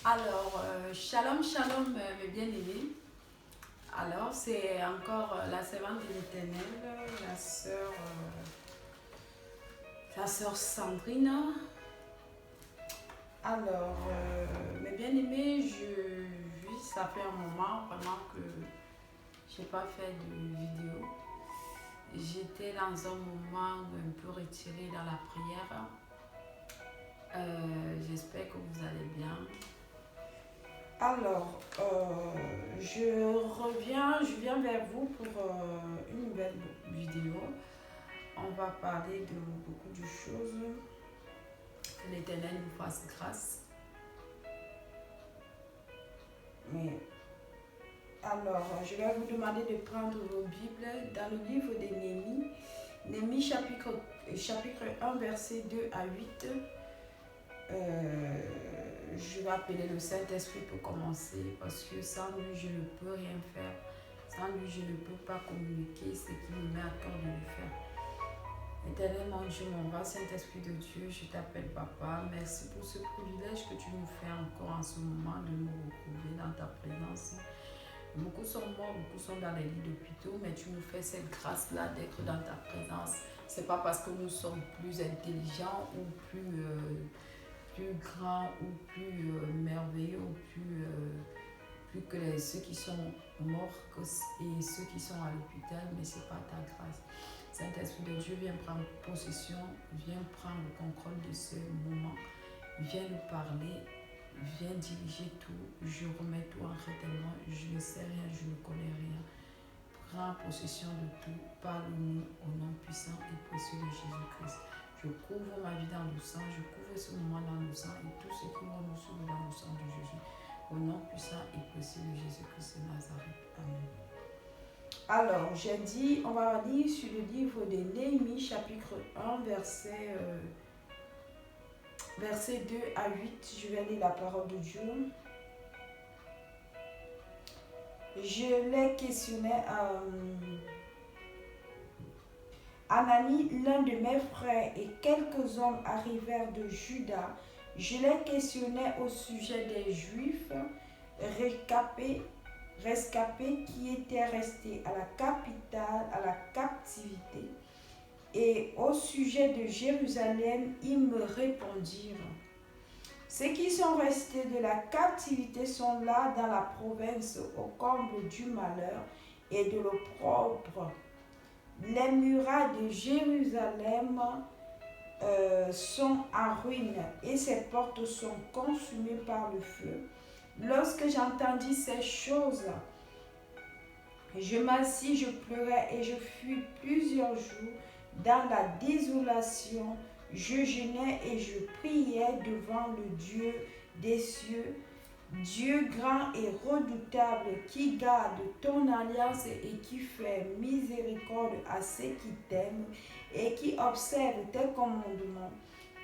Alors, shalom, shalom, mes bien-aimés. Alors, c'est encore la servante de l'Éternel, la sœur Sandrine. Alors, mes bien-aimés, oui, ça fait un moment vraiment que j'ai pas fait de vidéo. J'étais dans un moment un peu retiré dans la prière. J'espère que vous allez bien. Alors, je viens vers vous pour une nouvelle vidéo. On va parler de beaucoup de choses. Que l'Éternel nous fasse grâce. Alors, je vais vous demander de prendre vos Bibles dans le livre de Néhémie. Néhémie chapitre 1, versets 2 à 8. Je vais appeler le Saint-Esprit pour commencer parce que sans lui, je ne peux rien faire. Sans lui, je ne peux pas communiquer ce qui me met à cœur de le faire. Éternel mon Dieu, mon roi, Saint-Esprit de Dieu, je t'appelle Papa. Merci pour ce privilège que tu nous fais encore en ce moment de nous retrouver dans ta présence. Beaucoup sont morts, beaucoup sont dans les lits d'hôpitaux, mais tu nous fais cette grâce-là d'être dans ta présence. C'est pas parce que nous sommes plus intelligents ou plus grands ou plus merveilleux ou plus que ceux qui sont morts et ceux qui sont à l'hôpital, mais c'est pas ta grâce. Saint-Esprit de Dieu, viens prendre possession, viens prendre le contrôle de ce moment, viens nous parler, viens diriger tout. Je remets tout en rétellement, je ne sais rien, je ne connais rien. Prends possession de tout, parle-nous au nom puissant et précieux de Jésus-Christ. Je couvre ma vie dans le sang, je couvre ce moment dans le sang et tout ce qui va nous sauver dans le sang de Jésus. Au nom puissant et précieux de Jésus-Christ de Nazareth. Amen. Alors, j'ai dit, on va lire sur le livre de Néhémie, chapitre 1, versets 2 à 8. Je vais lire la parole de Dieu. Je les questionnais Anani, l'un de mes frères, et quelques hommes arrivèrent de Juda. Je les questionnais au sujet des Juifs rescapés qui étaient restés à la capitale, à la captivité. Et au sujet de Jérusalem, ils me répondirent: ceux qui sont restés de la captivité sont là dans la province au comble du malheur et de l'opprobre. Les murailles de Jérusalem sont en ruine et ses portes sont consumées par le feu. Lorsque j'entendis ces choses, je m'assis, je pleurais et je fus plusieurs jours dans la désolation. Je jeûnais et je priais devant le Dieu des cieux, Dieu grand et redoutable, qui garde ton alliance et qui fait miséricorde à ceux qui t'aiment et qui observe tes commandements.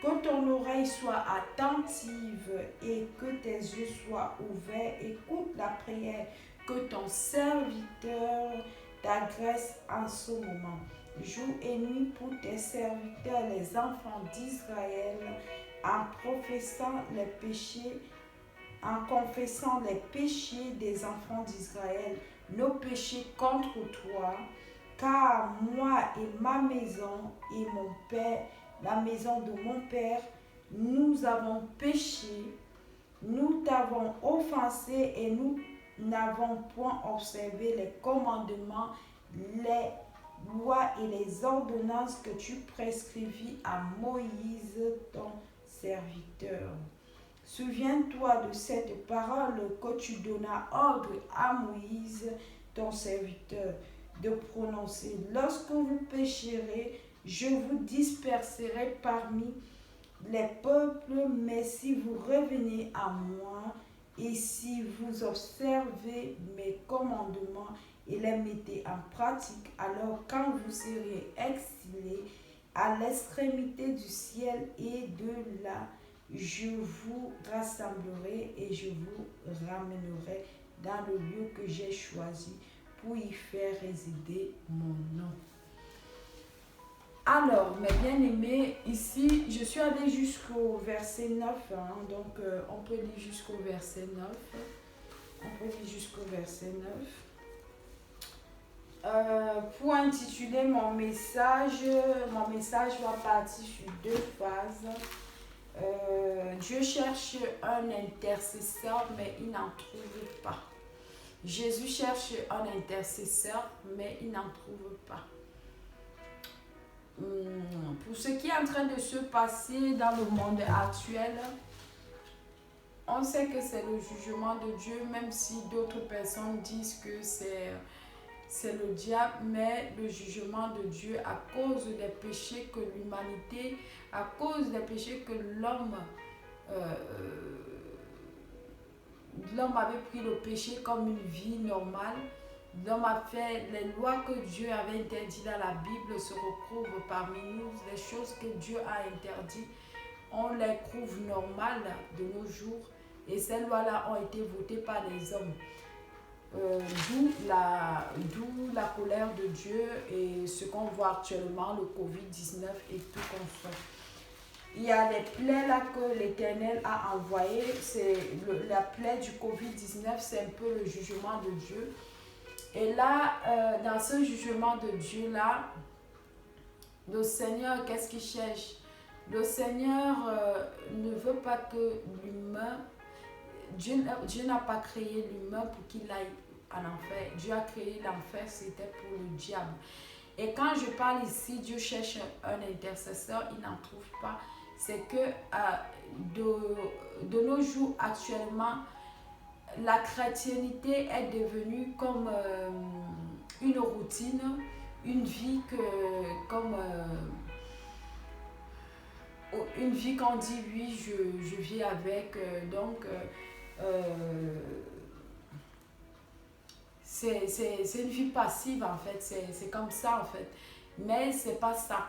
Que ton oreille soit attentive et que tes yeux soient ouverts. Écoute la prière que ton serviteur t'adresse en ce moment. Jour et nuit pour tes serviteurs, les enfants d'Israël, en confessant les péchés des enfants d'Israël, nos péchés contre toi, car moi et ma maison et mon père, la maison de mon père, nous avons péché, nous t'avons offensé et nous n'avons point observé les commandements, les lois et les ordonnances que tu prescrivis à Moïse, ton serviteur. Souviens-toi de cette parole que tu donnas ordre à Moïse, ton serviteur, de prononcer. Lorsque vous pécherez, je vous disperserai parmi les peuples, mais si vous revenez à moi et si vous observez mes commandements et les mettez en pratique, alors quand vous serez exilés à l'extrémité du ciel et de là, je vous rassemblerai et je vous ramènerai dans le lieu que j'ai choisi pour y faire résider mon nom. Alors, mes bien-aimés, ici, je suis allée jusqu'au verset 9. Donc, on peut lire jusqu'au verset 9. On peut lire jusqu'au verset 9. Pour intituler mon message va partir sur 2 phases. Dieu cherche un intercesseur, mais il n'en trouve pas. Jésus cherche un intercesseur, mais il n'en trouve pas. Pour ce qui est en train de se passer dans le monde actuel, on sait que c'est le jugement de Dieu, même si d'autres personnes disent que c'est le diable, mais le jugement de Dieu à cause des péchés que l'humanité, à cause des péchés que l'homme avait pris le péché comme une vie normale. L'homme a fait les lois que Dieu avait interdites dans la Bible se retrouvent parmi nous. Les choses que Dieu a interdites, on les trouve normales de nos jours. Et ces lois-là ont été votées par les hommes. D'où la colère de Dieu et ce qu'on voit actuellement, le Covid-19 et tout comme ça. Il y a des plaies là que l'Éternel a envoyées. La plaie du Covid-19, c'est un peu le jugement de Dieu. Et là, dans ce jugement de Dieu-là, le Seigneur, qu'est-ce qu'il cherche? Le Seigneur ne veut pas que l'humain... Dieu n'a pas créé l'humain pour qu'il aille en enfer. Dieu a créé l'enfer, c'était pour le diable. Et quand je parle ici, Dieu cherche un intercesseur, il n'en trouve pas. C'est que de nos jours actuellement, la chrétienté est devenue comme une routine, une vie une vie qu'on dit oui, je vis avec, c'est une vie passive en fait, c'est comme ça en fait, mais c'est pas ça.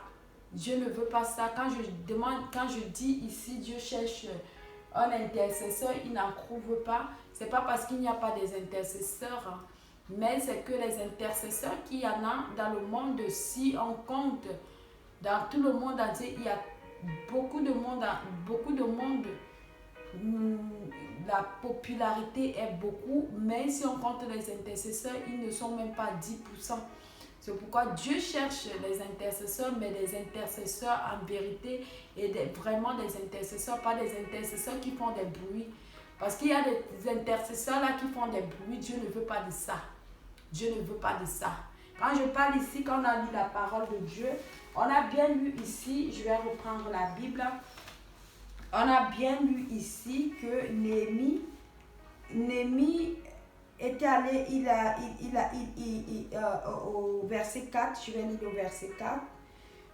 Dieu ne veut pas ça. Quand je dis ici Dieu cherche un intercesseur, il n'en trouve pas. C'est pas parce qu'il n'y a pas des intercesseurs, mais c'est que les intercesseurs qu'il y en a dans le monde, si on compte dans tout le monde entier, il y a beaucoup de monde. La popularité est beaucoup, mais si on compte les intercesseurs, ils ne sont même pas 10%. C'est pourquoi Dieu cherche les intercesseurs, mais des intercesseurs en vérité et vraiment des intercesseurs, pas des intercesseurs qui font des bruits. Parce qu'il y a des intercesseurs là qui font des bruits, Dieu ne veut pas de ça. Dieu ne veut pas de ça. Quand je parle ici, quand on a lu la parole de Dieu, on a bien lu ici, je vais reprendre la Bible, on a bien lu ici que Néhémie était allé, au verset 4, je vais lire au verset 4.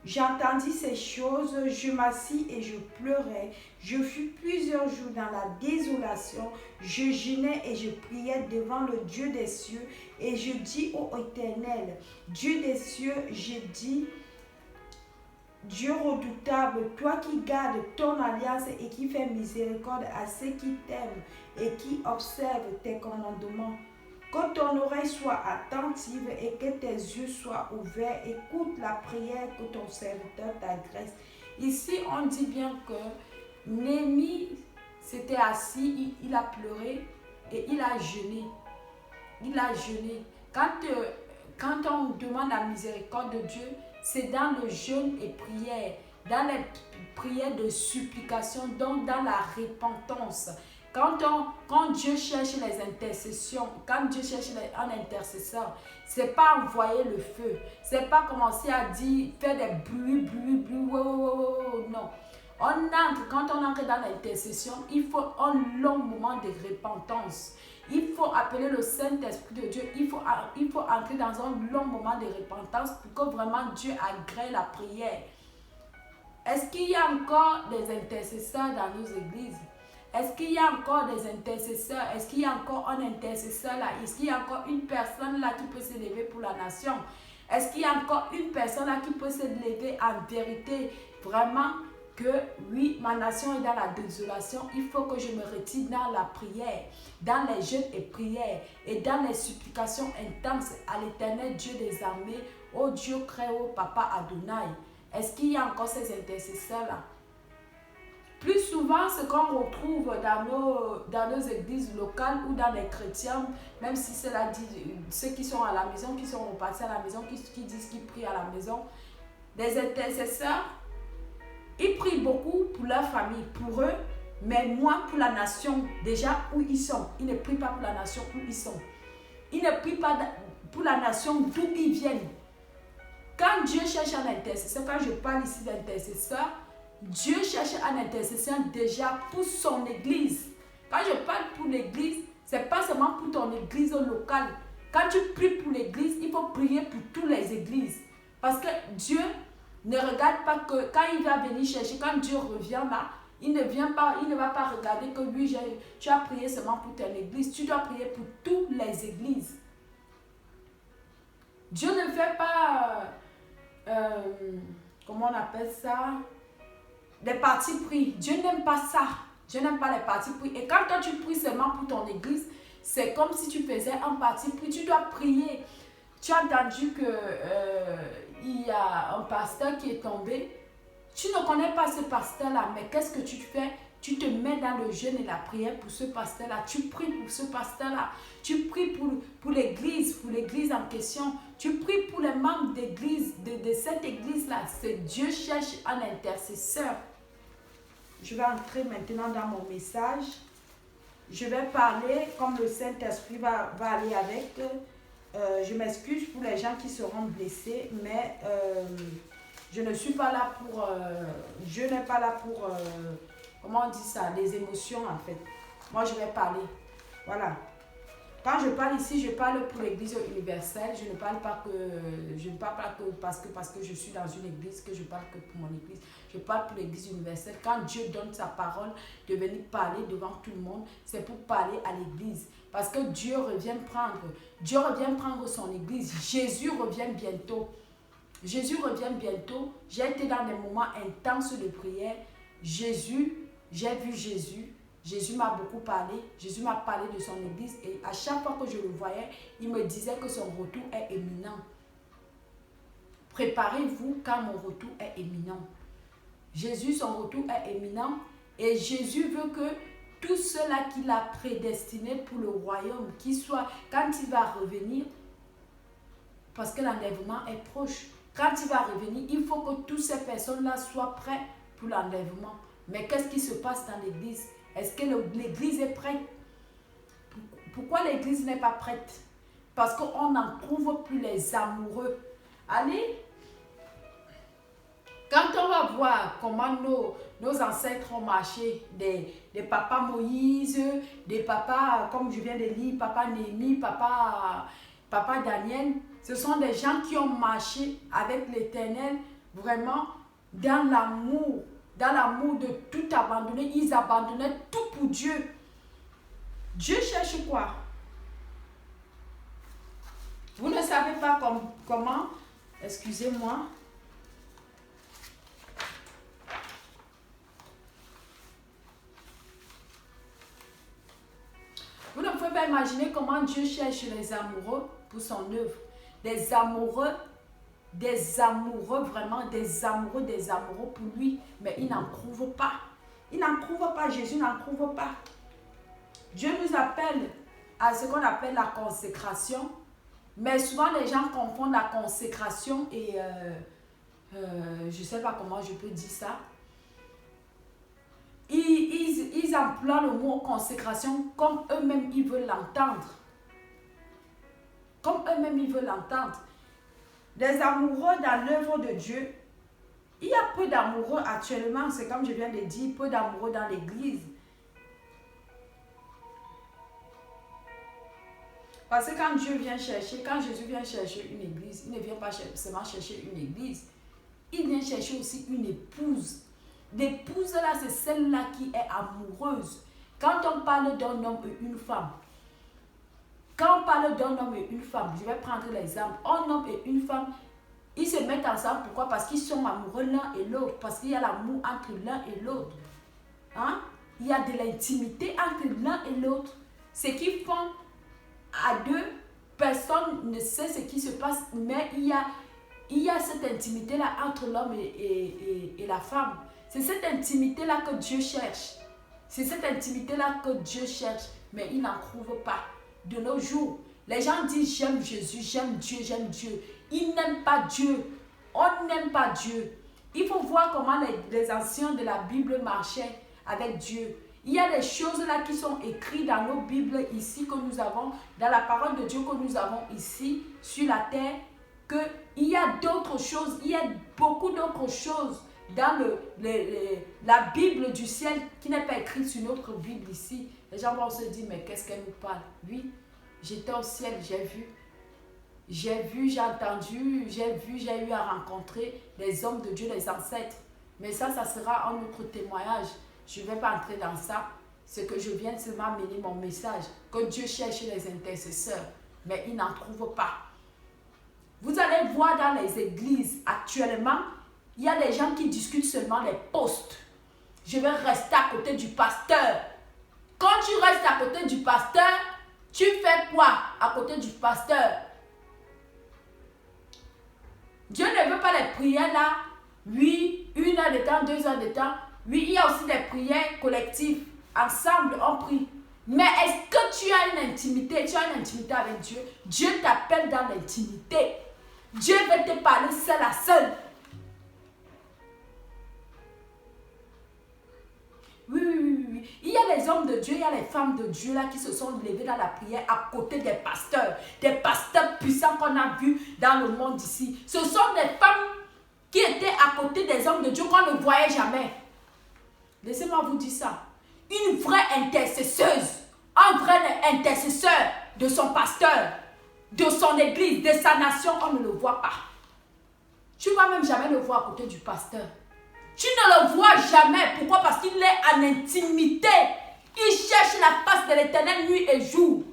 J'entendis ces choses, je m'assis et je pleurais. Je fus plusieurs jours dans la désolation. Je jeûnais et je priais devant le Dieu des cieux. Et je dis ô Éternel, Dieu des cieux, je dis, Dieu redoutable, toi qui gardes ton alliance et qui fais miséricorde à ceux qui t'aiment et qui observent tes commandements. Que ton oreille soit attentive et que tes yeux soient ouverts. Écoute la prière que ton serviteur t'adresse. Ici, on dit bien que Néhémie s'était assis, il a pleuré et il a jeûné. Il a jeûné. Quand on demande la miséricorde de Dieu, c'est dans le jeûne et prière, dans les prières de supplication, donc dans la repentance. Quand Dieu cherche les intercessions, quand Dieu cherche un intercesseur, c'est pas envoyer le feu, c'est pas commencer à dire, faire des bruits, non. Quand on entre dans l'intercession, il faut un long moment de repentance. Il faut appeler le Saint-Esprit de Dieu. Il faut entrer dans un long moment de repentance pour que vraiment Dieu agrée la prière. Est-ce qu'il y a encore des intercesseurs dans nos églises? Est-ce qu'il y a encore des intercesseurs? Est-ce qu'il y a encore un intercesseur là? Est-ce qu'il y a encore une personne là qui peut se lever pour la nation? Est-ce qu'il y a encore une personne là qui peut se lever en vérité vraiment que oui, ma nation est dans la désolation, il faut que je me retire dans la prière, dans les jeûnes et prières et dans les supplications intenses à l'Éternel Dieu des armées, ô Dieu créé, ô Papa Adonai. Est-ce qu'il y a encore ces intercesseurs-là? Plus souvent, ce qu'on retrouve dans nos églises locales ou dans les chrétiens, même si cela dit, ceux qui sont à la maison, qui sont repartis à la maison, qui disent qu'ils prient à la maison, des intercesseurs, ils prient beaucoup pour leur famille, pour eux, mais moins pour la nation déjà où ils sont. Ils ne prient pas pour la nation où ils sont. Ils ne prient pas pour la nation d'où ils viennent. Quand Dieu cherche un intercesseur, quand je parle ici d'intercesseur, Dieu cherche un intercesseur déjà pour son église. Quand je parle pour l'église, ce n'est pas seulement pour ton église locale. Quand tu pries pour l'église, il faut prier pour toutes les églises. Parce que Dieu ne regarde pas que quand il va venir chercher, quand Dieu revient là, il ne va pas regarder que lui, tu as prié seulement pour ton église. Tu dois prier pour toutes les églises. Dieu ne fait pas, comment on appelle ça, des partis pris. Dieu n'aime pas ça. Dieu n'aime pas les partis pris. Et quand toi tu pries seulement pour ton église, c'est comme si tu faisais un parti pris. Tu dois prier. Tu as entendu que il y a un pasteur qui est tombé. Tu ne connais pas ce pasteur-là, mais qu'est-ce que tu fais? Tu te mets dans le jeûne et la prière pour ce pasteur-là. Tu pries pour ce pasteur-là. Tu pries pour l'église en question. Tu pries pour les membres d'église, de cette église-là. C'est Dieu cherche un intercesseur. Je vais entrer maintenant dans mon message. Je vais parler comme le Saint-Esprit va aller avec. Je m'excuse pour les gens qui seront blessés, mais je ne suis pas là pour... je n'ai pas là pour... comment on dit ça? Les émotions, en fait. Moi, je vais parler. Voilà. Quand je parle ici, je parle pour l'église universelle. Je ne parle pas que parce que je suis dans une église que je parle que pour mon église. Je parle pour l'église universelle. Quand Dieu donne sa parole de venir parler devant tout le monde, c'est pour parler à l'église. Parce que Dieu revient prendre son église. Jésus revient bientôt. Jésus revient bientôt. J'ai été dans des moments intenses de prière. J'ai vu Jésus. Jésus m'a beaucoup parlé. Jésus m'a parlé de son église. Et à chaque fois que je le voyais, il me disait que son retour est imminent. Préparez-vous car mon retour est imminent. Jésus, son retour est imminent. Et Jésus veut que tout cela qu'il a prédestiné pour le royaume, qu'il soit, quand il va revenir, parce que l'enlèvement est proche. Quand il va revenir, il faut que toutes ces personnes-là soient prêtes pour l'enlèvement. Mais qu'est-ce qui se passe dans l'église? Est-ce que l'église est prête? Pourquoi l'église n'est pas prête? Parce qu'on n'en trouve plus les amoureux. Allez, quand on va voir comment nos ancêtres ont marché, des papas Moïse, des papas, comme je viens de lire, papa Néhémie, papa Daniel, ce sont des gens qui ont marché avec l'Éternel, vraiment dans l'amour de tout abandonner. Ils abandonnaient tout pour Dieu. Dieu cherche quoi? Vous ne savez pas comment, excusez-moi. Vous ne pouvez pas imaginer comment Dieu cherche les amoureux pour son œuvre. Des amoureux, vraiment des amoureux pour lui. Mais il n'en trouve pas. Il n'en trouve pas. Jésus n'en trouve pas. Dieu nous appelle à ce qu'on appelle la consécration. Mais souvent les gens confondent la consécration et je ne sais pas comment je peux dire ça. Ils emploient le mot consécration comme eux-mêmes ils veulent l'entendre. Comme eux-mêmes ils veulent l'entendre. Les amoureux dans l'œuvre de Dieu, il y a peu d'amoureux actuellement, c'est comme je viens de dire, peu d'amoureux dans l'église. Parce que quand Jésus vient chercher une église, il ne vient pas seulement chercher une église, il vient chercher aussi une épouse. L'épouse là, c'est celle-là qui est amoureuse. Quand on parle d'un homme et une femme, je vais prendre l'exemple, un homme et une femme, ils se mettent ensemble, pourquoi? Parce qu'ils sont amoureux l'un et l'autre, parce qu'il y a l'amour entre l'un et l'autre. Hein? Il y a de l'intimité entre l'un et l'autre. Ce qui font à deux, personne ne sait ce qui se passe, mais il y a il y a cette intimité-là entre l'homme et la femme. C'est cette intimité-là que Dieu cherche. C'est cette intimité-là que Dieu cherche, mais il n'en trouve pas. De nos jours, les gens disent j'aime Jésus, j'aime Dieu, j'aime Dieu. Ils n'aiment pas Dieu. On n'aime pas Dieu. Il faut voir comment les anciens de la Bible marchaient avec Dieu. Il y a des choses là qui sont écrites dans nos Bibles ici que nous avons, dans la parole de Dieu que nous avons ici sur la terre, qu'il y a d'autres choses, il y a beaucoup d'autres choses dans la Bible du ciel qui n'est pas écrite sur notre Bible ici. Les gens vont se dire, mais qu'est-ce qu'elle nous parle? Oui, j'étais au ciel, j'ai entendu, j'ai eu à rencontrer les hommes de Dieu, les ancêtres. Mais ça sera un autre témoignage. Je ne vais pas entrer dans ça. C'est que je viens seulement amener mon message. Que Dieu cherche les intercesseurs, mais il n'en trouve pas. Vous allez voir dans les églises actuellement, il y a des gens qui discutent seulement les postes. Je vais rester à côté du pasteur. Quand tu restes à côté du pasteur, tu fais quoi à côté du pasteur? Dieu ne veut pas les prières là. Oui, 1 heure de temps, 2 heures de temps. Oui, il y a aussi des prières collectives. Ensemble, on prie. Mais est-ce que tu as une intimité? Tu as une intimité avec Dieu. Dieu t'appelle dans l'intimité. Dieu veut te parler seul à seul. Oui. Il y a les hommes de Dieu, il y a les femmes de Dieu là qui se sont levés dans la prière à côté des pasteurs puissants qu'on a vus dans le monde ici. Ce sont des femmes qui étaient à côté des hommes de Dieu qu'on ne voyait jamais. Laissez-moi vous dire ça. Une vraie intercesseuse, un vrai intercesseur de son pasteur, de son église, de sa nation, on ne le voit pas. Tu ne vas même jamais le voir à côté du pasteur. Tu ne le vois jamais. Pourquoi? Parce qu'il est en intimité. Il cherche la face de l'Éternel nuit et jour.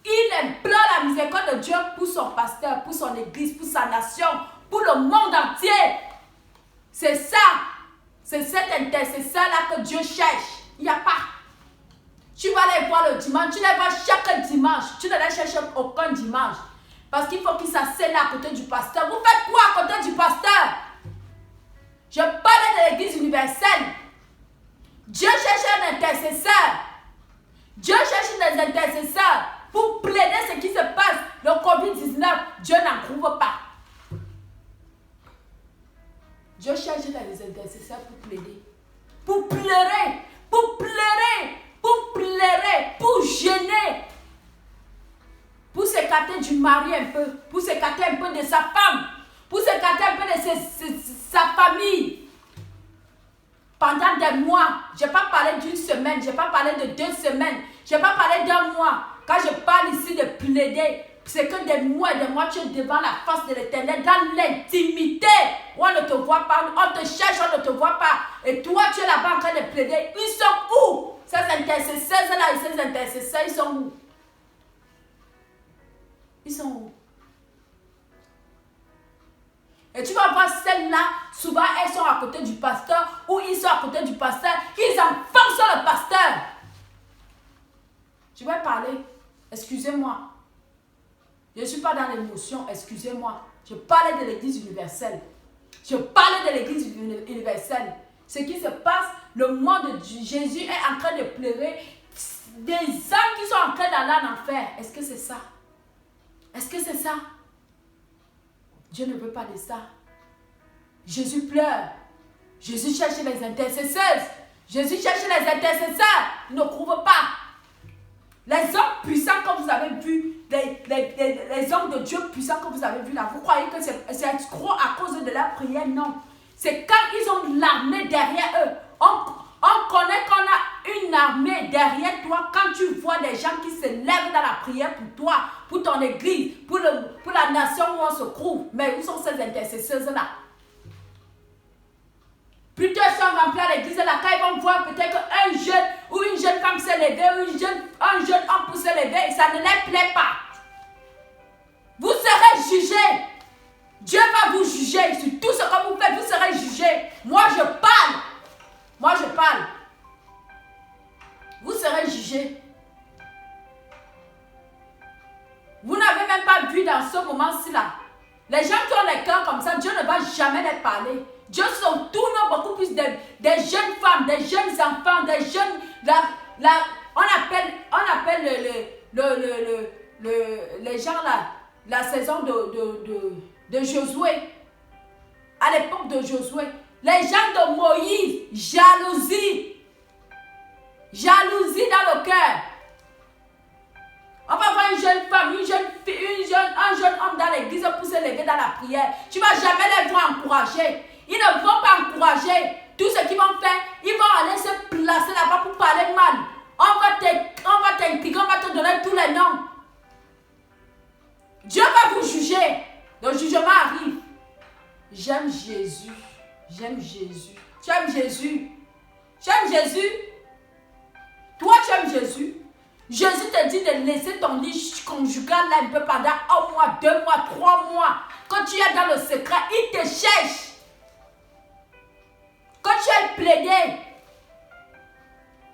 Il implore la miséricorde de Dieu pour son pasteur, pour son église, pour sa nation, pour le monde entier. C'est ça. C'est cet intercesseur-là que Dieu cherche. Il n'y a pas. Tu vas les voir le dimanche. Tu les vois chaque dimanche. Tu ne les cherches aucun dimanche. Parce qu'il faut qu'ils s'asseyent là à côté du pasteur. Vous faites quoi à côté du pasteur? Je parlais de l'église universelle. Dieu cherche un intercesseur. Dieu cherche des intercesseurs pour plaider ce qui se passe. Le Covid-19, Dieu n'en trouve pas. Dieu cherche des intercesseurs pour plaider. Pour pleurer. Pour pleurer. Pour pleurer. Pour gêner. Pour s'écarter du mari un peu. Pour s'écarter un peu de sa femme. Pour s'écarter un peu de sa famille. Pendant des mois. Je n'ai pas parlé d'une semaine. Je n'ai pas parlé de 2 semaines. Je n'ai pas parlé d'un mois. Quand je parle ici de plaider, c'est que des mois et des mois, tu es devant la face de l'Éternel, dans l'intimité, où on ne te voit pas, on te cherche, on ne te voit pas. Et toi, tu es là-bas en train de plaider. Ils sont où? Ces intercesseurs-là et ces intercesseurs, ils sont où? Ils sont où? Et tu vas voir celles-là, souvent elles sont à côté du pasteur, ou ils sont à côté du pasteur, ils enfoncent sur le pasteur. Je vais parler, excusez-moi. Je ne suis pas dans l'émotion, excusez-moi. Je parlais de l'église universelle. Je parlais de l'église universelle. Ce qui se passe, le monde de Jésus est en train de pleurer. Des âmes qui sont en train d'aller en enfer. Est-ce que c'est ça? Est-ce que c'est ça? Dieu ne veut pas de ça. Jésus pleure. Jésus cherche les intercesseurs. Jésus cherche les intercesseurs. Il ne trouve pas. Les hommes puissants que vous avez vus, les hommes de Dieu puissants que vous avez vus là, vous croyez que c'est trop à cause de leur prière? Non. C'est quand ils ont l'armée derrière eux. On connaît qu'on a une armée derrière toi quand tu vois des gens qui se lèvent dans la prière pour toi, pour ton église, pour la nation où on se trouve. Mais où sont ces intercesseurs-là? Plutôt ils sont remplis à l'église là, quand ils vont voir peut-être qu'un jeune ou une jeune femme s'est levée, ou un jeune homme peut se lever, ça ne les plaît pas. Vous serez jugés. Dieu va vous juger sur tout ce que vous faites, vous serez jugés. Moi je parle. Moi je parle. Vous serez jugés. Vous n'avez même pas vu vu dans ce moment-ci là, les gens qui ont les cœurs comme ça, Dieu ne va jamais les parler. Dieu se tourne beaucoup plus des jeunes femmes, des jeunes enfants, des jeunes... on appelle les gens là, la saison de Josué. À l'époque de Josué, les gens de Moïse, jalousie. Jalousie dans le cœur. On va voir une jeune femme, une jeune fille, un jeune homme dans l'église pour se lever dans la prière. Tu ne vas jamais les voir encourager. Ils ne vont pas encourager. Tout ce qu'ils vont faire, ils vont aller se placer là-bas pour parler mal. On va t'intriguer, on va te donner tous les noms. Dieu va vous juger. Le jugement arrive. J'aime Jésus. J'aime Jésus. Tu aimes Jésus? Tu aimes Jésus? Toi, tu aimes Jésus? Jésus te dit de laisser ton lit conjugal là un peu pendant 1 mois, 2 mois, 3 mois. Quand tu es dans le secret, il te cherche. Quand tu es plaidé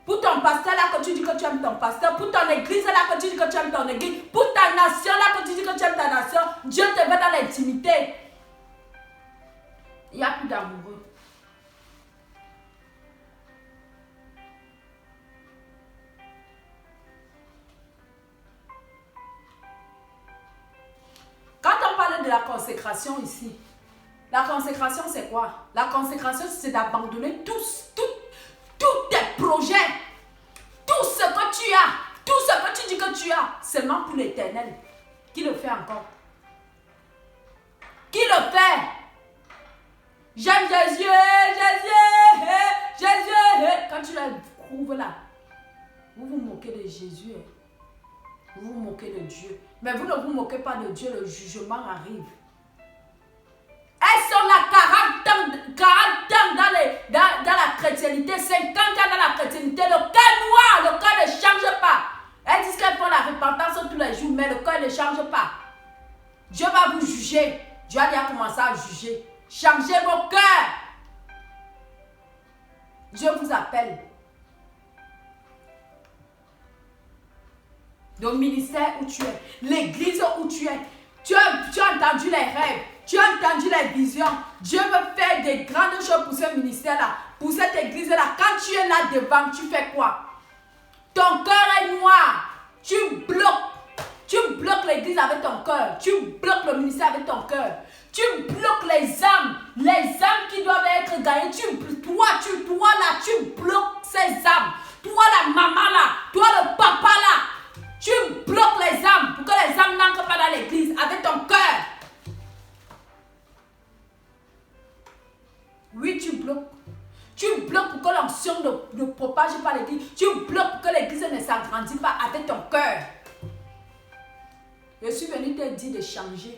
pour ton pasteur là, quand tu dis que tu aimes ton pasteur, pour ton église là, quand tu dis que tu aimes ton église, pour ta nation là, quand tu dis que tu aimes ta nation, Dieu te met dans l'intimité. Il n'y a plus d'amoureux. Quand on parle de la consécration ici, la consécration c'est quoi? La consécration c'est d'abandonner tous tes projets, tout ce que tu as, tout ce que tu dis que tu as, seulement pour l'Éternel. Qui le fait encore? Qui le fait? J'aime Jésus, Jésus, Jésus. Quand tu la trouves là, vous vous moquez de Jésus. Vous vous moquez de Dieu. Mais vous ne vous moquez pas de Dieu, le jugement arrive. Elles sont là 40 ans dans la chrétiennité, 50 ans dans la chrétiennité. Le cœur noir, le cœur ne change pas. Elles disent qu'elles font la repentance tous les jours, mais le cœur ne change pas. Dieu va vous juger. Dieu a déjà commencé à juger. Changez vos cœurs. Dieu vous appelle. Le ministère où tu es, l'église où tu es. Tu as entendu les rêves, tu as entendu les visions. Dieu veut faire des grandes choses pour ce ministère-là, pour cette église-là. Quand tu es là devant, tu fais quoi? Ton cœur est noir. Tu bloques l'église avec ton cœur. Tu bloques le ministère avec ton cœur. Tu bloques les âmes qui doivent être gagnées. Toi là, tu bloques ces âmes. Toi la maman là, toi le papa là. Tu bloques les âmes pour que les âmes n'entrent pas dans l'église avec ton cœur. Oui, tu bloques. Tu bloques pour que l'onction ne propage pas l'église. Tu bloques pour que l'église ne s'agrandisse pas avec ton cœur. Je suis venu te dire de changer.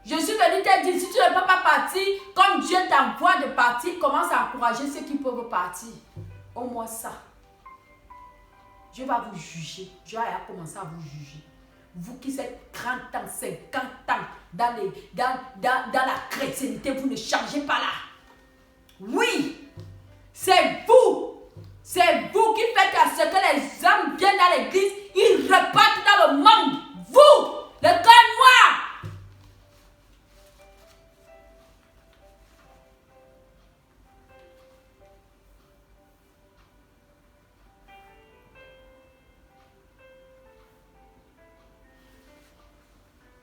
Je suis venu te dire, si tu ne peux pas partir, comme Dieu t'envoie de partir, commence à encourager ceux qui peuvent partir. Au moins ça. Dieu va vous juger. Dieu a commencé à vous juger. Vous qui êtes 30 ans, 50 ans dans la chrétienté, vous ne changez pas là. Oui, c'est vous. C'est vous qui faites à ce que les hommes viennent dans l'église, ils repartent dans le monde. Vous, le cœur noir.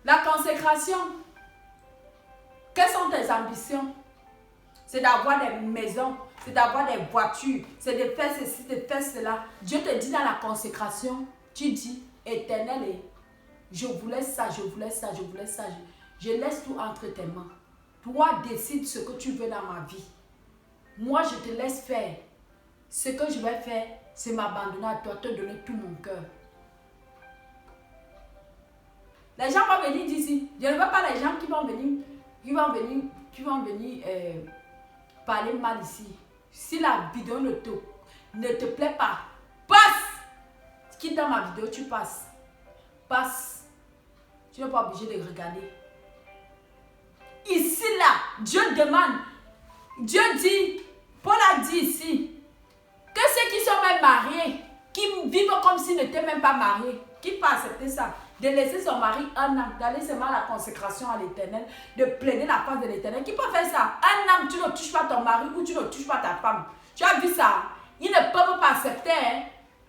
La consécration, quelles sont tes ambitions? C'est d'avoir des maisons, c'est d'avoir des voitures, c'est de faire ceci, de faire cela. Dieu te dit dans la consécration, tu dis, Éternel, je voulais ça, je voulais ça, je voulais ça. Je laisse tout entre tes mains. Toi, décide ce que tu veux dans ma vie. Moi, je te laisse faire. Ce que je vais faire, c'est m'abandonner à toi, te donner tout mon cœur. Les gens vont venir d'ici. Je ne veux pas les gens qui vont venir parler mal ici. Si la vidéo ne te plaît pas, passe. Quitte dans ma vidéo, tu passes. Passe. Tu n'es pas obligé de regarder. Ici, là, Dieu demande. Dieu dit, Paul a dit ici, que ceux qui sont même mariés, qui vivent comme s'ils n'étaient même pas mariés, qui peuvent accepter ça? de laisser son mari un an, d'aller seulement à la consécration à l'Éternel, de plaider la face de l'Éternel. Qui peut faire ça? Un an, tu ne touches pas ton mari ou tu ne touches pas ta femme. Tu as vu ça? Ils ne peuvent pas accepter, hein?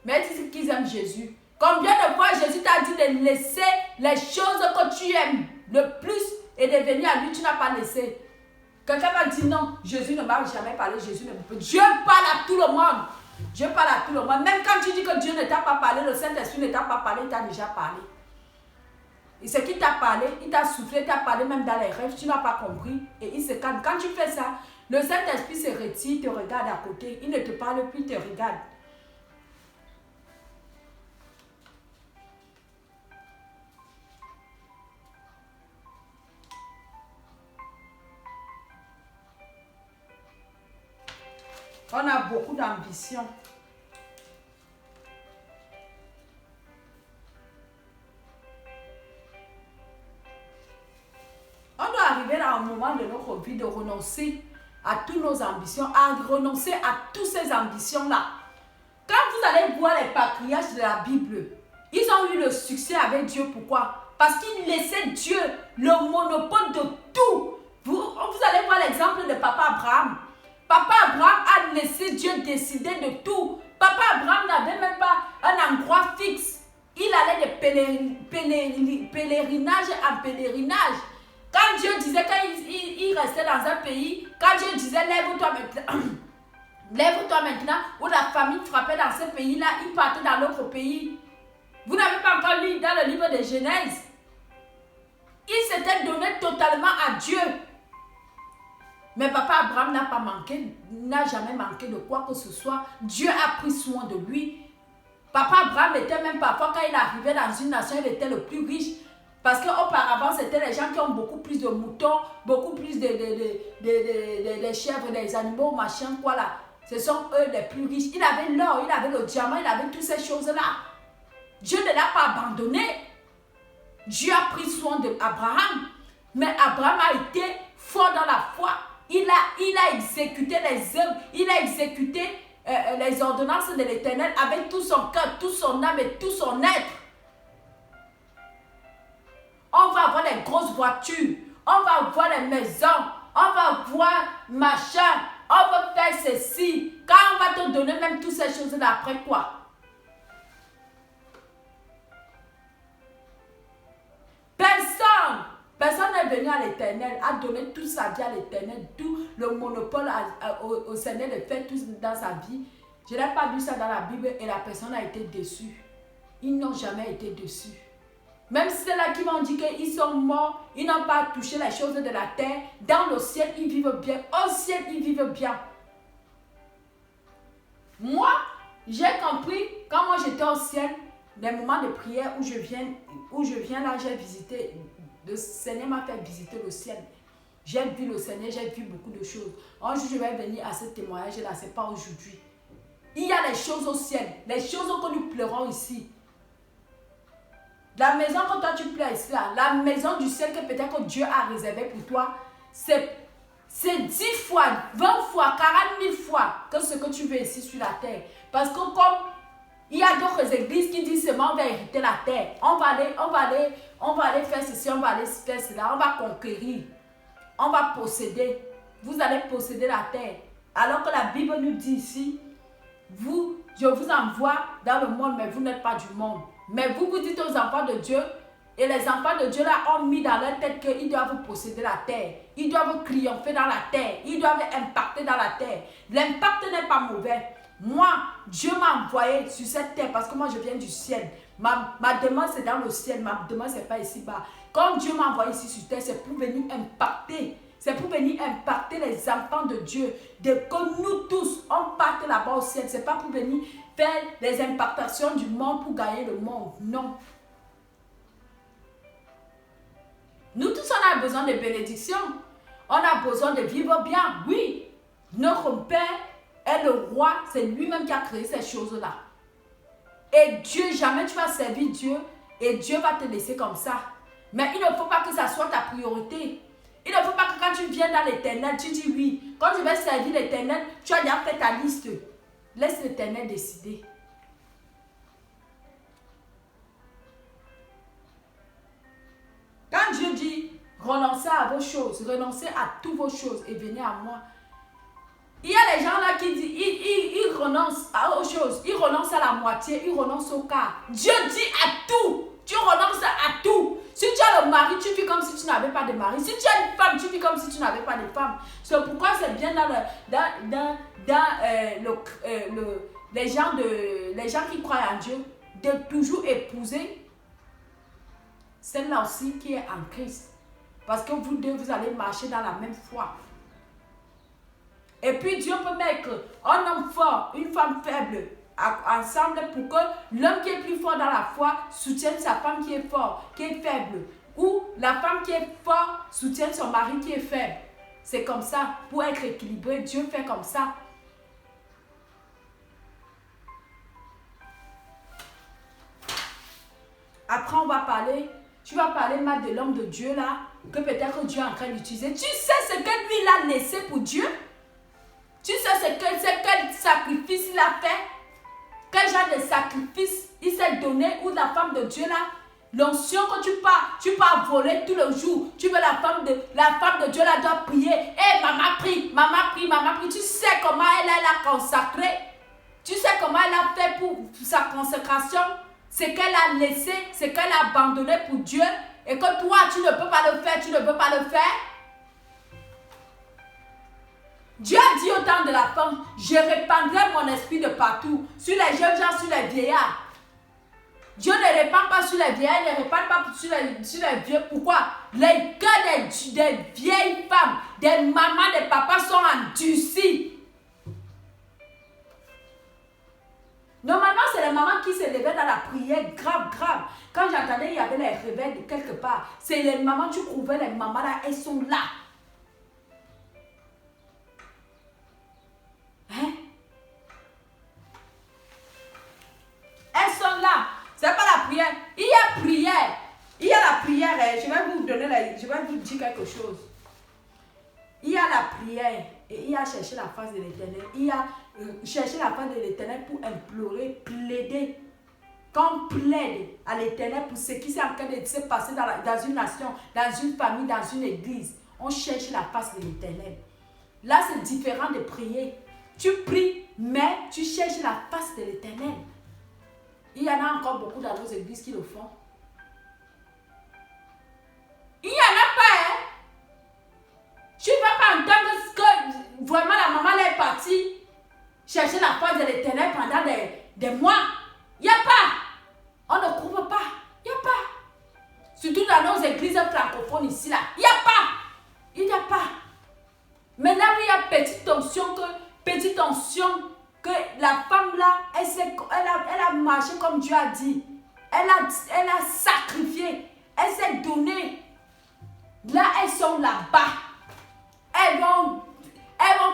Mais ils disent qu'ils aiment Jésus. Combien de fois Jésus t'a dit de laisser les choses que tu aimes le plus et de venir à lui, tu n'as pas laissé. Quelqu'un va dire non, Jésus ne m'a jamais parlé, Jésus ne me peut. Dieu parle à tout le monde. Dieu parle à tout le monde. Même quand tu dis que Dieu ne t'a pas parlé, le Saint-Esprit ne t'a pas parlé, il t'a déjà parlé. Et ce qu'il t'a parlé, il t'a soufflé, il t'a parlé même dans les rêves, tu n'as pas compris. Et il se calme. Quand tu fais ça, le Saint-Esprit se retire, il te regarde à côté. Il ne te parle plus, il te regarde. On a beaucoup d'ambition. On doit arriver à un moment de notre vie de renoncer à toutes nos ambitions, à renoncer à toutes ces ambitions-là. Quand vous allez voir les patriarches de la Bible, ils ont eu le succès avec Dieu. Pourquoi? Parce qu'ils laissaient Dieu le monopole de tout. Vous allez voir l'exemple de Papa Abraham. Papa Abraham a laissé Dieu décider de tout. Papa Abraham n'avait même pas un endroit fixe. Il allait de pèlerinage en pèlerinage. Quand Dieu disait, quand il restait dans un pays, quand Dieu disait lève-toi maintenant, lève-toi maintenant, où la famine frappait dans ce pays-là, il partait dans l'autre pays. Vous n'avez pas encore lu dans le livre de Genèse. Il s'était donné totalement à Dieu. Mais Papa Abraham n'a pas manqué, n'a jamais manqué de quoi que ce soit. Dieu a pris soin de lui. Papa Abraham était même parfois, quand il arrivait dans une nation, il était le plus riche. Parce qu'auparavant, c'était les gens qui ont beaucoup plus de moutons, beaucoup plus de chèvres, des animaux, machin, quoi là. Ce sont eux les plus riches. Il avait l'or, il avait le diamant, il avait toutes ces choses-là. Dieu ne l'a pas abandonné. Dieu a pris soin d'Abraham. Mais Abraham a été fort dans la foi. Il a exécuté les œuvres, il a exécuté les ordonnances de l'Éternel avec tout son cœur, toute son âme et tout son être. On va avoir les grosses voitures, on va avoir les maisons, on va avoir machin, on va faire ceci. Quand on va te donner même toutes ces choses-là, après quoi? Personne n'est venu à l'Éternel, a donné toute sa vie à l'Éternel, tout le monopole au Seigneur de faire tout dans sa vie. Je n'ai pas lu ça dans la Bible et la personne a été déçue. Ils n'ont jamais été déçus. Même si c'est là qui m'ont dit qu'ils sont morts, ils n'ont pas touché les choses de la terre. Dans le ciel, ils vivent bien. Au ciel, ils vivent bien. Moi, j'ai compris, quand moi j'étais au ciel, les moments de prière où je viens là, j'ai visité. Le Seigneur m'a fait visiter le ciel. J'ai vu le Seigneur, j'ai vu beaucoup de choses. Un jour, je vais venir à ce témoignage-là, ce n'est pas aujourd'hui. Il y a les choses au ciel, les choses que nous pleurons ici. La maison que toi tu pleures ici, là, la maison du ciel que peut-être que Dieu a réservée pour toi, c'est 10 fois, 20 fois, 40 000 fois que ce que tu veux ici sur la terre. Parce que comme il y a d'autres églises qui disent seulement on va hériter la terre. On va aller faire ceci, on va aller faire cela, on va conquérir. On va posséder. Vous allez posséder la terre. Alors que la Bible nous dit ici, je vous envoie dans le monde, mais vous n'êtes pas du monde. Mais vous dites aux enfants de Dieu, et les enfants de Dieu là ont mis dans leur tête qu'ils doivent posséder la terre. Ils doivent triompher dans la terre. Ils doivent impacter dans la terre. L'impact n'est pas mauvais. Moi, Dieu m'a envoyé sur cette terre parce que moi je viens du ciel. Ma demande c'est dans le ciel, ma demande c'est pas ici-bas. Quand Dieu m'a envoyé ici sur terre, c'est pour venir impacter. C'est pour venir impacter les enfants de Dieu. Que nous tous, on parte là-bas au ciel. C'est pas pour venir faire les impactations du monde pour gagner le monde. Non. Nous tous, on a besoin de bénédictions. On a besoin de vivre bien. Oui, notre Père est le roi. C'est lui-même qui a créé ces choses-là. Et Dieu, jamais tu vas servir Dieu et Dieu va te laisser comme ça. Mais il ne faut pas que ça soit ta priorité. Il ne faut pas que quand tu viens dans l'Éternel, tu dis oui. Quand tu vas servir l'Éternel, tu as déjà fait ta liste. Laisse l'Éternel décider. vos choses, renoncez à toutes vos choses et venez à moi. Il y a les gens là qui disent, ils renoncent aux choses, ils renoncent à la moitié, ils renoncent au quart. Dieu dit à tout, tu renonces à tout. Si tu as le mari, tu vis comme si tu n'avais pas de mari. Si tu as une femme, tu vis comme si tu n'avais pas de femme. C'est pourquoi c'est bien les gens qui croient en Dieu, de toujours épouser celle-là aussi qui est en Christ. Parce que vous deux, vous allez marcher dans la même foi. Et puis Dieu peut mettre un homme fort, une femme faible ensemble pour que l'homme qui est plus fort dans la foi soutienne sa femme qui est forte, qui est faible. Ou la femme qui est forte soutienne son mari qui est faible. C'est comme ça. Pour être équilibré, Dieu fait comme ça. Après, on va parler, tu vas parler mal de l'homme de Dieu là, que peut-être Dieu est en train d'utiliser. Tu sais ce que lui il a laissé pour Dieu? Tu sais quel sacrifice il a fait? Quel genre de sacrifice il s'est donné? Ou la femme de Dieu là, l'onction que tu pars voler tous les jours. Tu veux la femme de Dieu là doit prier. Hé, maman prie, maman prie, maman prie. Tu sais comment elle a consacré? Tu sais comment elle a fait pour sa consécration? Ce qu'elle a laissé, ce qu'elle a abandonné pour Dieu. Et que toi, tu ne peux pas le faire, tu ne peux pas le faire. Dieu a dit au temps de la fin, je répandrai mon esprit de partout, sur les jeunes gens, sur les vieillards. Dieu ne répand pas sur les vieillards, il ne répand pas sur les vieux. Pourquoi? Les cœurs des vieilles femmes, des mamans, des papas sont endurcis. Normalement, c'est les mamans qui se levaient dans la prière, grave. Quand j'entendais, il y avait les réveils de quelque part. C'est les mamans, tu trouvais les mamans là, elles sont là. Hein? Elles sont là. C'est pas la prière. Il y a prière. Il y a la prière. Je vais vous dire quelque chose. Il y a la prière et il y a chercher la face de l'Éternel. Il y a chercher la face de l'Éternel pour implorer, plaider. Quand on plaide à l'Éternel pour ce qui s'est en train de se passer dans une nation, dans une famille, dans une église, on cherche la face de l'Éternel. Là, c'est différent de prier. Tu pries, mais tu cherches la face de l'Éternel. Il y en a encore beaucoup dans nos églises qui le font. Il n'y en a pas, hein? Tu ne vas pas entendre que vraiment la maman est partie chercher la face de l'Éternel pendant des mois. Il n'y a pas. On ne trouve pas. Il n'y a pas. Surtout dans nos églises francophones ici, là. Il n'y a pas. Il n'y a pas. Maintenant, il y a petite tension que la femme là, elle a marché comme Dieu a dit. Elle a sacrifié. Elle s'est donnée. Là, elles sont là-bas. Elles vont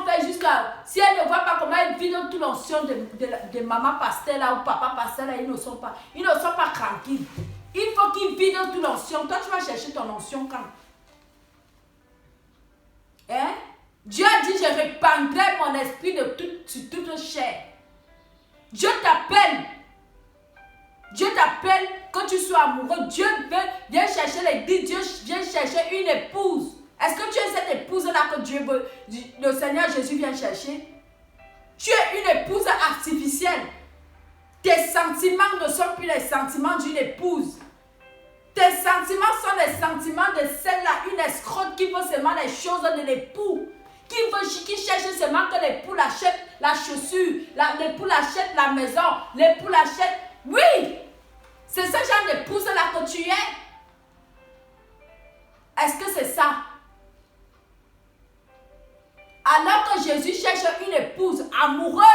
faire jusqu'à... Si elles ne voient pas comment elles vivent toute l'onction de maman pasteur là ou papa pasteur là, ils ne sont pas tranquilles. Il faut qu'ils vivent toute l'onction. Toi, tu vas chercher ton onction quand? Hein? Dieu a dit, je répandrai mon esprit sur toute chair. Dieu t'appelle. Dieu t'appelle que tu sois amoureux. Dieu vient chercher l'église. Dieu vient chercher une épouse. Est-ce que tu es cette épouse-là que Dieu veut, le Seigneur Jésus vient chercher? Tu es une épouse artificielle. Tes sentiments ne sont plus les sentiments d'une épouse. Tes sentiments sont les sentiments de celle-là, une escroque qui veut seulement les choses de l'époux. Qui cherche seulement que l'époux l'achète la chaussure, l'époux l'achète la maison, l'époux l'achète... Oui! C'est ce genre d'épouse-là que tu es. Est-ce que c'est ça? Alors que Jésus cherche une épouse amoureuse,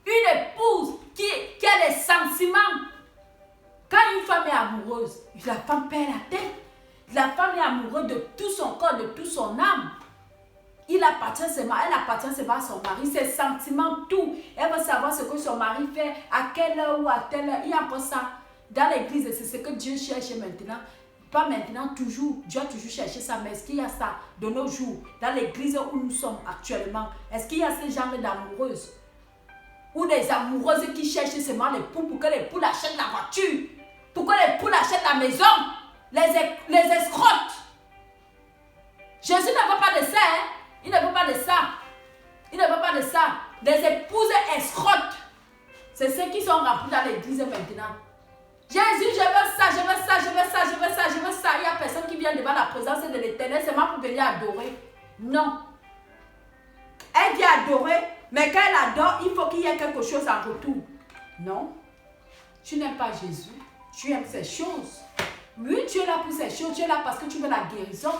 une épouse qui a les sentiments. Quand une femme est amoureuse, la femme perd la tête. La femme est amoureuse de tout son corps, de toute son âme. Elle appartient seulement à son mari, ses sentiments, tout. Elle veut savoir ce que son mari fait, à quelle heure ou à telle heure. Il y a encore ça. Dans l'église, c'est ce que Dieu cherche maintenant. Pas maintenant, toujours. Dieu a toujours cherché ça. Mais est-ce qu'il y a ça de nos jours, dans l'église où nous sommes actuellement? Est-ce qu'il y a ce genre d'amoureuses? Ou des amoureuses qui cherchent seulement l'époux pour que l'époux achète la voiture, pour que l'époux achète la maison? Les escroques. Jésus ne veut pas de ça. Hein? Il ne veut pas de ça. Il ne veut pas de ça. Des épouses escrottes. C'est ceux qui sont remplis dans l'église maintenant. Jésus, je veux ça, je veux ça, je veux ça, je veux ça, je veux ça. Il n'y a personne qui vient devant la présence de l'Éternel seulement pour venir adorer. Non. Elle dit adorer, mais quand elle adore, il faut qu'il y ait quelque chose en retour. Non. Tu n'aimes pas Jésus. Tu aimes ces choses. Oui, tu es là pour ces choses. Tu es là parce que tu veux la guérison.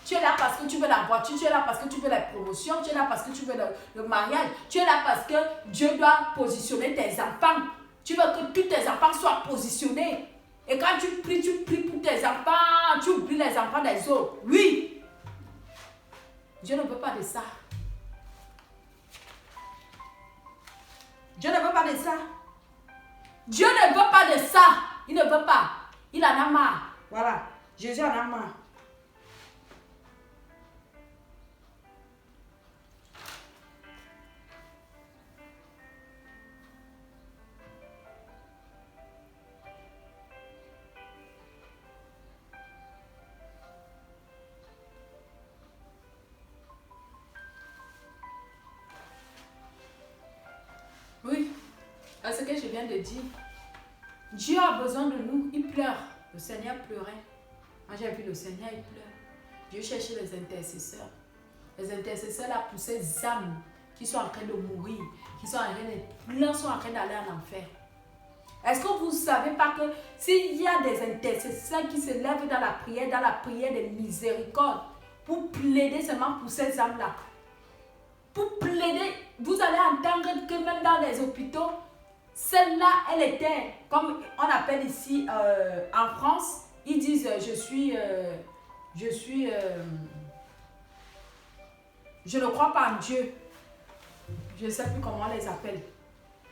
Tu es là parce que tu veux la voiture. Tu es là parce que tu veux la promotion. Tu es là parce que tu veux le mariage. Tu es là parce que Dieu doit positionner tes enfants. Tu veux que tous tes enfants soient positionnés. Et quand tu pries pour tes enfants. Tu oublies les enfants des autres. Oui. Dieu ne veut pas de ça. Dieu ne veut pas de ça. Dieu ne veut pas de ça. Il ne veut pas. Il en a marre. Voilà. Jésus en a marre. Oui. À ce que je viens de dire. Dieu a besoin de nous. Il pleure. Le Seigneur pleurait. Moi, j'ai vu le Seigneur, il pleure. Dieu cherchait les intercesseurs. Les intercesseurs là pour ces âmes qui sont en train de mourir, qui sont en train de... Plein sont en train d'aller en enfer. Est-ce que vous ne savez pas que s'il y a des intercesseurs qui se lèvent dans la prière de miséricorde, pour plaider seulement pour ces âmes-là, pour plaider, vous allez entendre que même dans les hôpitaux, celle-là, elle était, comme on appelle ici en France, ils disent je ne crois pas en Dieu. Je ne sais plus comment on les appelle.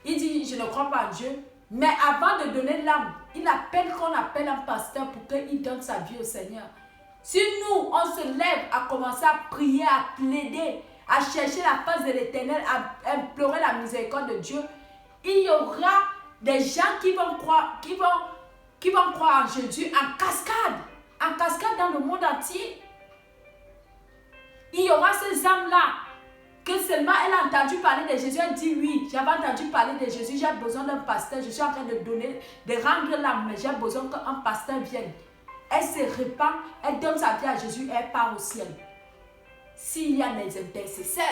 Il dit, je ne crois pas en Dieu. Mais avant de donner l'âme, il appelle qu'on appelle un pasteur pour qu'il donne sa vie au Seigneur. Si nous, on se lève à commencer à prier, à plaider, à chercher la face de l'Éternel, à implorer la miséricorde de Dieu, il y aura des gens qui vont croire en Jésus en cascade dans le monde entier. Il y aura ces âmes-là que seulement elle a entendu parler de Jésus. Elle dit oui, j'avais entendu parler de Jésus, j'ai besoin d'un pasteur, je suis en train de rendre l'âme, mais j'ai besoin qu'un pasteur vienne. Elle se répand, elle donne sa vie à Jésus et elle part au ciel. S'il y a des intercesseurs,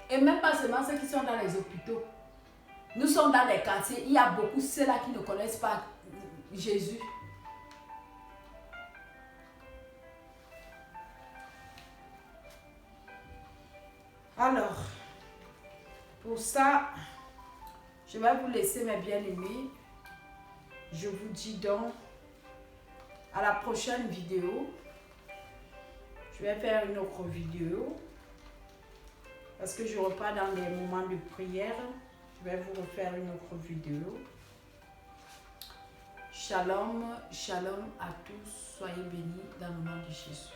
et même pas seulement ceux qui sont dans les hôpitaux. Nous sommes dans les quartiers, il y a beaucoup ceux-là qui ne connaissent pas Jésus. Alors, pour ça, je vais vous laisser mes bien-aimés. Je vous dis donc à la prochaine vidéo. Je vais faire une autre vidéo. Parce que je repars dans les moments de prière. Je vais vous refaire une autre vidéo. Shalom, shalom à tous. Soyez bénis dans le nom de Jésus.